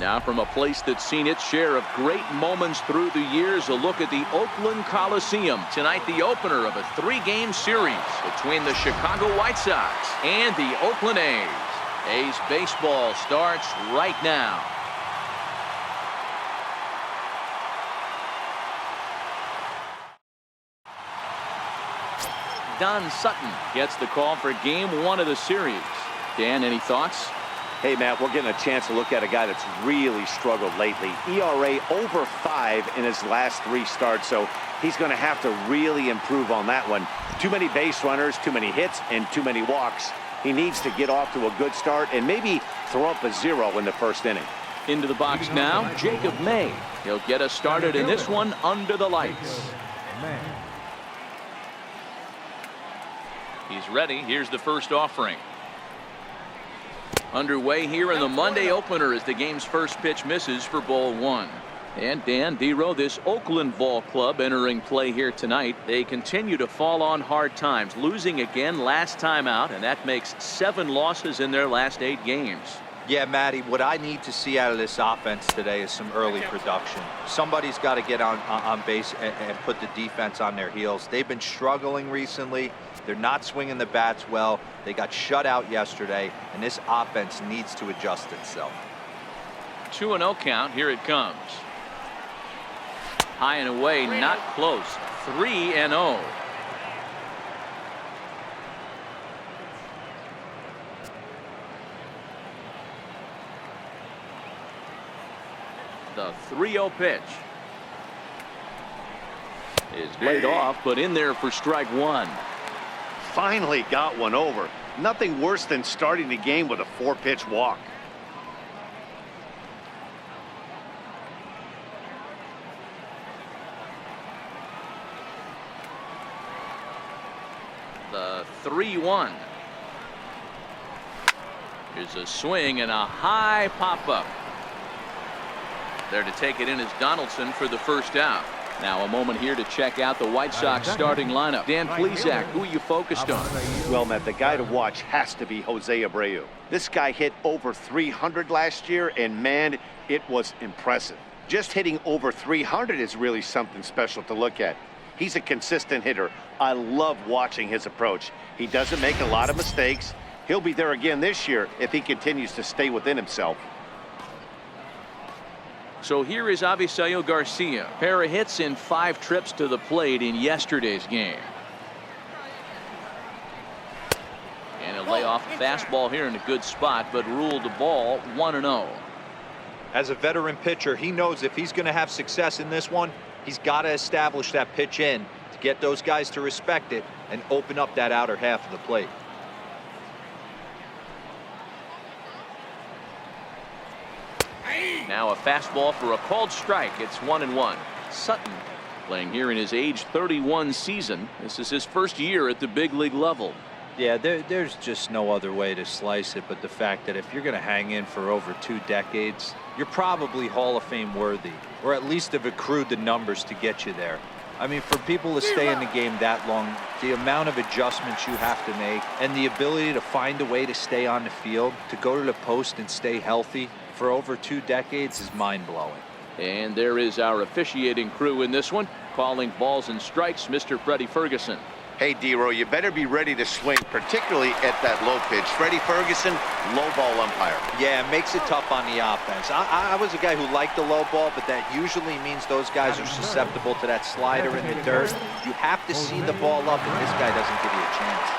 Now from a place that's seen its share of great moments through the years, a look at the Oakland Coliseum. Tonight, the opener of a 3-game series between the Chicago White Sox and the Oakland A's. A's baseball starts right now. Don Sutton gets the call for game 1 of the series. Dan, any thoughts? Hey, Matt, we're getting a chance to look at a guy that's really struggled lately. ERA over 5 in his last 3 starts, so he's going to have to really improve on that one. Too many base runners, too many hits, and too many walks. He needs to get off to a good start and maybe throw up a 0 in the first inning. Into the box now, Jacob May. He'll get us started in this one under the lights. He's ready. Here's the first offering. Underway here in the Monday opener as the game's first pitch misses for ball 1. And Dan Dero, this Oakland ball club entering play here tonight. They continue to fall on hard times, losing again last time out, and that makes 7 losses in their last 8 games. Yeah, Matty, what I need to see out of this offense today is some early production. Somebody's got to get on base and put the defense on their heels. They've been struggling recently. They're not swinging the bats well. They got shut out yesterday, and this offense needs to adjust itself. 2-0 count. Here it comes. High and away, not close. 3-0. The 3-0 pitch is laid off, but in there for strike 1. Finally got one over. Nothing worse than starting the game with a 4-pitch walk. The 3-1. Here's a swing and a high pop-up. There to take it in is Donaldson for the first out. Now a moment here to check out the White Sox starting lineup. Dan Plesac, who are you focused on? Well, Matt, the guy to watch has to be Jose Abreu. This guy hit over 300 last year, and man, it was impressive. Just hitting over 300 is really something special to look at. He's a consistent hitter. I love watching his approach. He doesn't make a lot of mistakes. He'll be there again this year if he continues to stay within himself. So here is Avisail Garcia. Pair of hits in 5 trips to the plate in yesterday's game. And a layoff fastball here in a good spot, but ruled the ball 1-0. As a veteran pitcher, he knows if he's going to have success in this one, he's got to establish that pitch in to get those guys to respect it and open up that outer half of the plate. Now a fastball for a called strike. It's 1-1. Sutton playing here in his age 31 season. This is his first year at the big league level. Yeah, there's just no other way to slice it but the fact that if you're going to hang in for over 2 decades, you're probably Hall of Fame worthy, or at least have accrued the numbers to get you there. I mean, for people to stay in the game that long, the amount of adjustments you have to make and the ability to find a way to stay on the field, to go to the post and stay healthy for over 2 decades is mind-blowing. And there is our officiating crew in this one, calling balls and strikes, Mr. Freddie Ferguson. Hey, Dero, you better be ready to swing, particularly at that low pitch. Freddie Ferguson, low ball umpire. Yeah, it makes it tough on the offense. I was a guy who liked the low ball, but that usually means those guys are susceptible to that slider in the dirt. You have to see the ball up, and this guy doesn't give you a chance.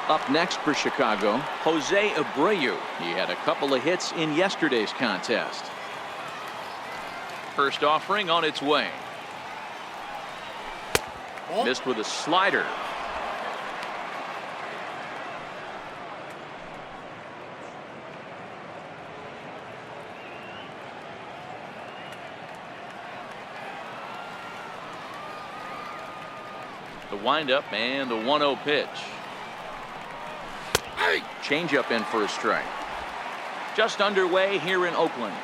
Up next for Chicago, Jose Abreu. He had a couple of hits in yesterday's contest. First offering on its way. Missed with a slider. The windup and the 1-0 pitch. Changeup in for a strike. Just underway here in Oakland.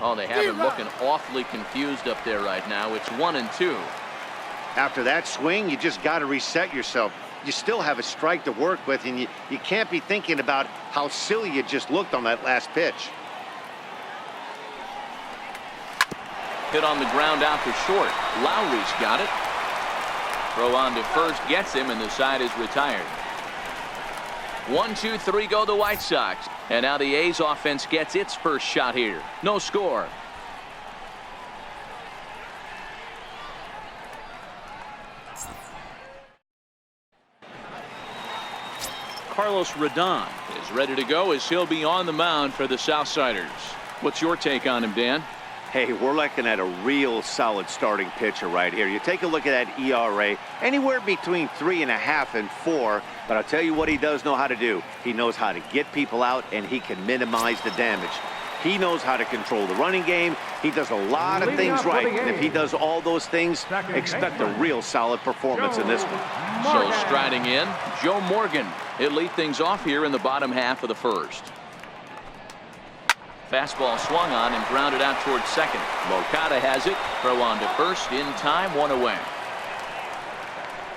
Oh, they have him looking awfully confused up there right now. It's 1-2. After that swing, you just got to reset yourself. you still have a strike to work with, and you can't be thinking about how silly you just looked on that last pitch. Hit on the ground out to short. Lowry's got it. Throw on to first gets him, and the side is retired. 1, 2, 3 go the White Sox. And now the A's offense gets its first shot here. No score. Carlos Rodon is ready to go as he'll be on the mound for the Southsiders. What's your take on him, Dan? Hey, we're looking at a real solid starting pitcher right here. You take a look at that ERA, anywhere between 3.5 and 4. But I'll tell you what he does know how to do. He knows how to get people out, and he can minimize the damage. He knows how to control the running game. He does a lot of things right. And if he does all those things, expect a real solid performance in this one. So striding in, Joe Morgan. He'll lead things off here in the bottom half of the first. Fastball swung on and grounded out towards second. Moncada has it. Throw on to first. In time, 1 away.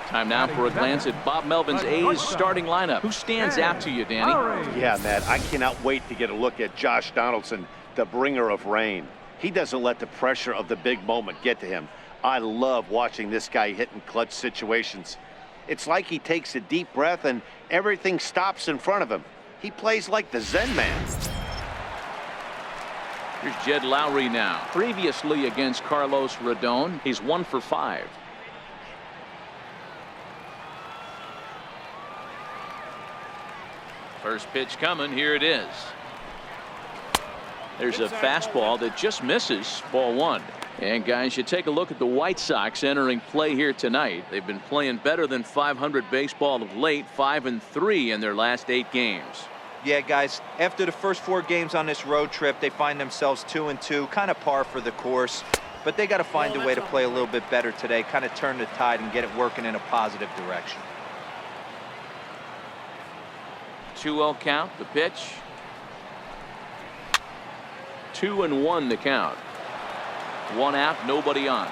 Time now for a glance at Bob Melvin's A's starting lineup. Who stands out to you, Danny? Yeah, Matt, I cannot wait to get a look at Josh Donaldson, the bringer of rain. He doesn't let the pressure of the big moment get to him. I love watching this guy hit in clutch situations. It's like he takes a deep breath and everything stops in front of him. He plays like the Zen man. Here's Jed Lowry now. Previously against Carlos Rodon, he's 1 for 5. First pitch coming. Here it is. There's a fastball that just misses. Ball 1. And guys, you take a look at the White Sox entering play here tonight. They've been playing better than .500 baseball of late. 5-3 in their last 8 games. Yeah, guys, after the first 4 games on this road trip, they find themselves 2-2, kind of par for the course. But they got to find a way to play a little bit better today, kind of turn the tide and get it working in a positive direction. 2-0 count. The pitch. 2-1 the count. 1 out, nobody on.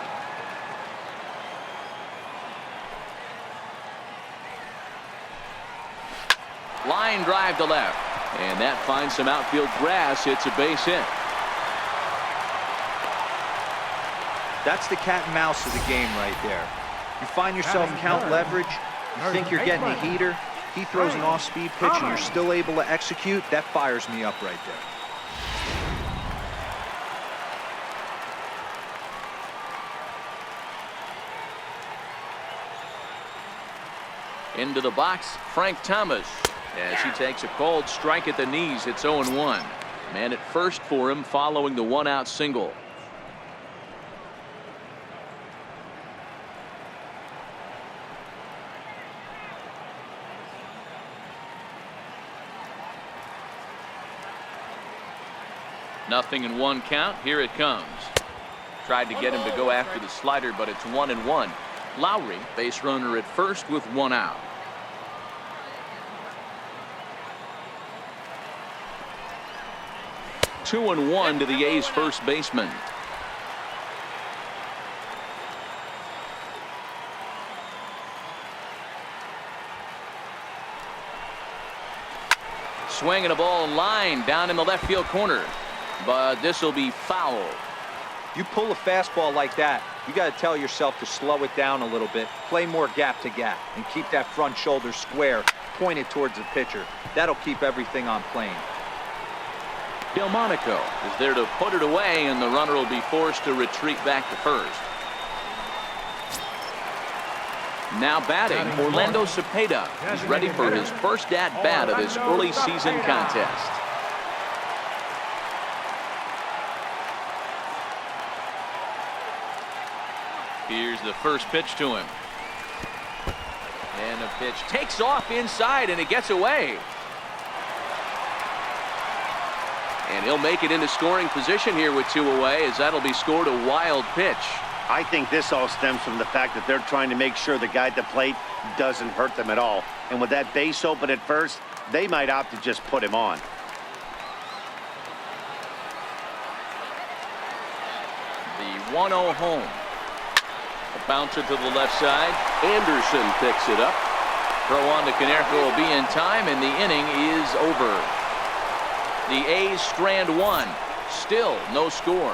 Line drive to left, and that finds some outfield grass. It's a base hit. That's the cat and mouse of the game right there. You find yourself count leverage, you think you're getting a heater, he throws an off-speed pitch and you're still able to execute. That fires me up right there. Into the box, Frank Thomas, as he takes a cold strike at the knees. It's 0-1. Man at first for him following the 1-out single. Nothing in 1 count. Here it comes. Tried to get him to go after the slider, but it's 1-1. Lowry, base runner at first with 1 out. Two and 1 to the A's first baseman. Swinging a ball line down in the left field corner, but this will be foul. You pull a fastball like that, you got to tell yourself to slow it down a little bit, play more gap to gap, and keep that front shoulder square, pointed towards the pitcher. That'll keep everything on plane. Delmonico is there to put it away, and the runner will be forced to retreat back to first. Now batting, Orlando Cepeda. He's ready for his first at-bat of this early season contest. Here's the first pitch to him. And the pitch takes off inside, and it gets away. And he'll make it into scoring position here with 2 away, as that'll be scored a wild pitch. I think this all stems from the fact that they're trying to make sure the guy at the plate doesn't hurt them at all. And with that base open at first, they might opt to just put him on. The 1-0 home. A bouncer to the left side. Anderson picks it up. Throw on to Konerko will be in time, and the inning is over. The A's strand one. Still no score.